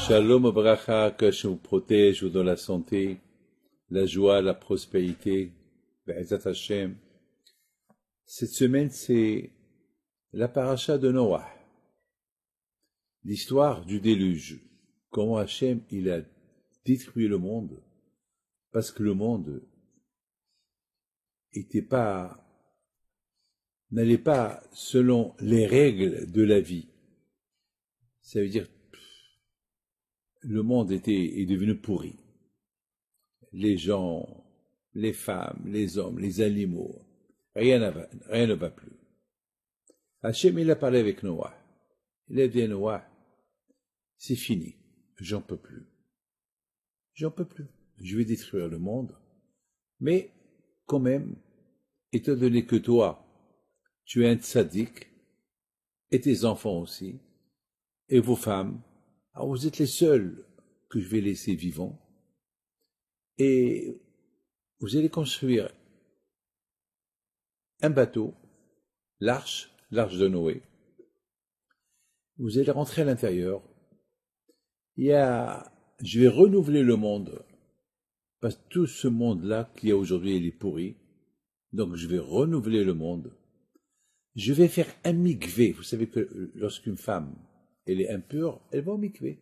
Shalom Abracha, que je vous protège, vous donne la santé, la joie, la prospérité. Be'ezat Hashem. Cette semaine, c'est la paracha de Noah. L'histoire du déluge. Comment Hashem, il a détruit le monde. Parce que le monde n'allait pas selon les règles de la vie. Ça veut dire, le monde est devenu pourri. Les gens, les femmes, les hommes, les animaux, rien ne va plus. Hachem, il a parlé avec Noah. Il a dit à Noah, c'est fini, j'en peux plus. J'en peux plus. Je vais détruire le monde. Mais, quand même, étant donné que toi, tu es un tzaddik, et tes enfants aussi, et vos femmes, alors vous êtes les seuls que je vais laisser vivants, et vous allez construire un bateau, l'arche de Noé. Vous allez rentrer à l'intérieur. Je vais renouveler le monde, parce que tout ce monde-là qu'il y a aujourd'hui, il est pourri. Donc je vais renouveler le monde. Je vais faire un mikvé. Vous savez que lorsqu'une femme, elle est impure, elle va au mikvé.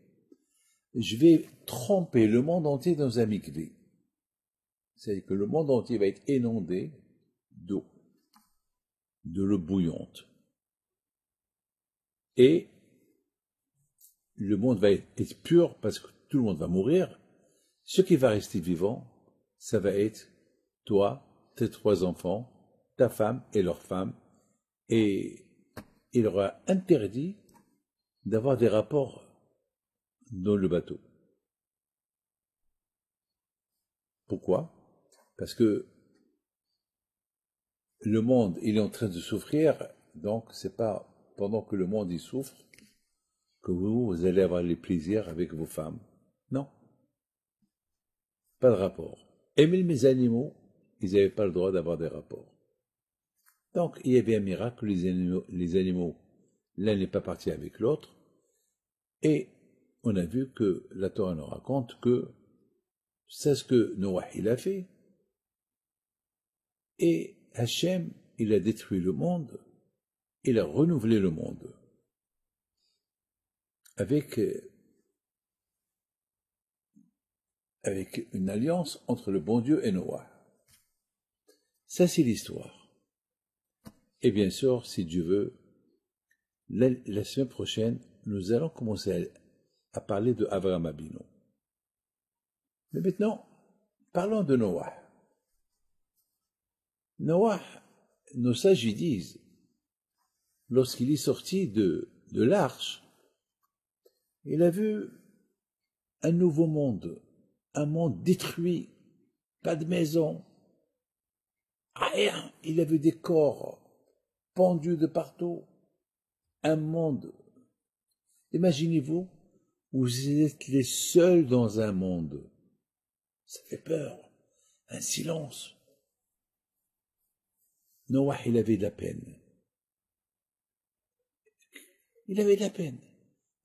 Je vais tremper le monde entier dans un mikvé. C'est-à-dire que le monde entier va être inondé d'eau, de l'eau bouillante. Et le monde va être pur parce que tout le monde va mourir. Ce qui va rester vivant, ça va être toi, tes 3 enfants, ta femme et leurs femmes. Et il aura interdit d'avoir des rapports dans le bateau. Pourquoi? Parce que le monde, il est en train de souffrir, donc c'est pas pendant que le monde y souffre que vous allez avoir les plaisirs avec vos femmes. Non. Pas de rapport. Et même mes animaux, ils n'avaient pas le droit d'avoir des rapports. Donc, il y avait un miracle, les animaux, l'un n'est pas parti avec l'autre, et on a vu que la Torah nous raconte que c'est ce que Noah il a fait. Et Hachem, il a détruit le monde, il a renouvelé le monde avec une alliance entre le bon Dieu et Noah. Ça, c'est l'histoire. Et bien sûr, si Dieu veut, la semaine prochaine, nous allons commencer à parler de Avraham Avinu. Mais maintenant, parlons de Noah. Noah, nos sages y disent, lorsqu'il est sorti de l'arche, il a vu un nouveau monde, un monde détruit, pas de maison, rien. Il a vu des corps pendus de partout, un monde. Imaginez-vous, vous êtes les seuls dans un monde. Ça fait peur, un silence. Noah, il avait de la peine. Il avait de la peine.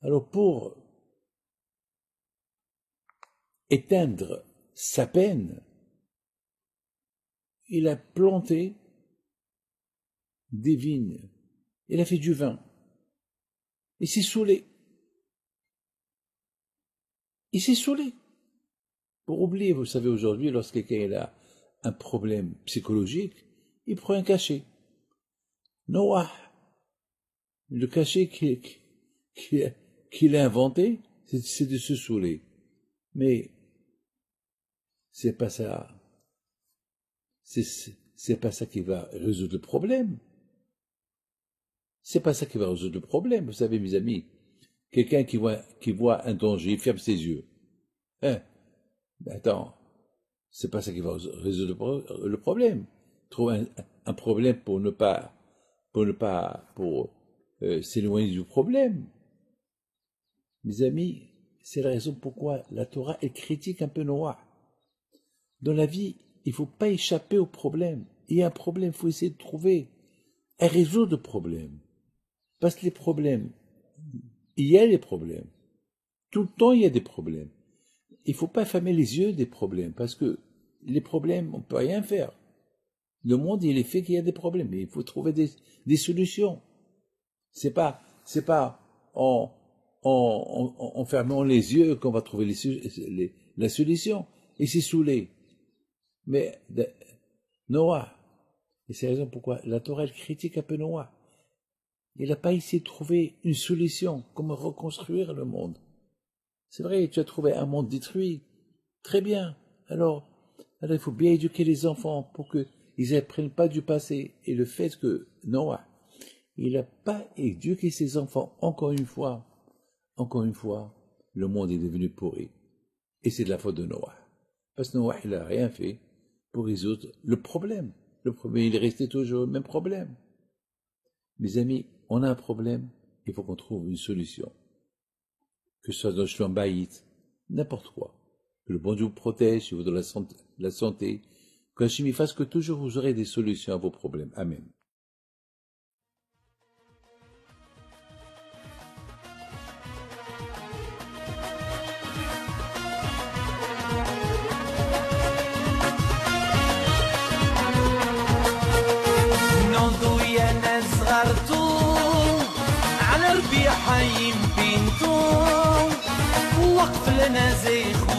Alors pour éteindre sa peine, il a planté des vignes. Il a fait du vin. Il s'est saoulé. Il s'est saoulé. Pour oublier, vous savez, aujourd'hui, lorsque quelqu'un a un problème psychologique, il prend un cachet. Noah, le cachet qu'il a inventé, c'est de se saouler. Mais c'est pas ça. C'est pas ça qui va résoudre le problème. C'est pas ça qui va résoudre le problème. Vous savez, mes amis, quelqu'un qui voit un danger, il ferme ses yeux. Hein? Attends, c'est pas ça qui va résoudre le problème. Trouve un problème pour s'éloigner du problème. Mes amis, c'est la raison pourquoi la Torah elle critique un peu Noah. Dans la vie, il ne faut pas échapper au problème. Il y a un problème, il faut essayer de trouver un réseau de problèmes. Parce que les problèmes, il y a les problèmes. Tout le temps, il y a des problèmes. Il ne faut pas fermer les yeux des problèmes, parce que les problèmes, on ne peut rien faire. Le monde, il est fait qu'il y a des problèmes, mais il faut trouver des solutions. C'est pas en fermant les yeux qu'on va trouver la solution. Et c'est saoulé. Mais Noah, et c'est la raison pourquoi la Torah, elle critique un peu Noah. Il n'a pas essayé de trouver une solution, comment reconstruire le monde. C'est vrai, tu as trouvé un monde détruit. Très bien. Alors il faut bien éduquer les enfants pour qu'ils n'apprennent pas du passé. Et le fait que Noah, il n'a pas éduqué ses enfants, encore une fois, le monde est devenu pourri. Et c'est de la faute de Noah. Parce que Noah, il n'a rien fait pour résoudre le problème. Le problème, il est resté toujours le même problème. Mes amis, on a un problème, il faut qu'on trouve une solution. Que ce soit dans le Shalom Bayit, n'importe quoi. Que le bon Dieu vous protège, qu'il vous donne la santé. Qu'Hachem fasse que toujours vous aurez des solutions à vos problèmes. Amen. على ربيع حي بنتو وقف لنا زي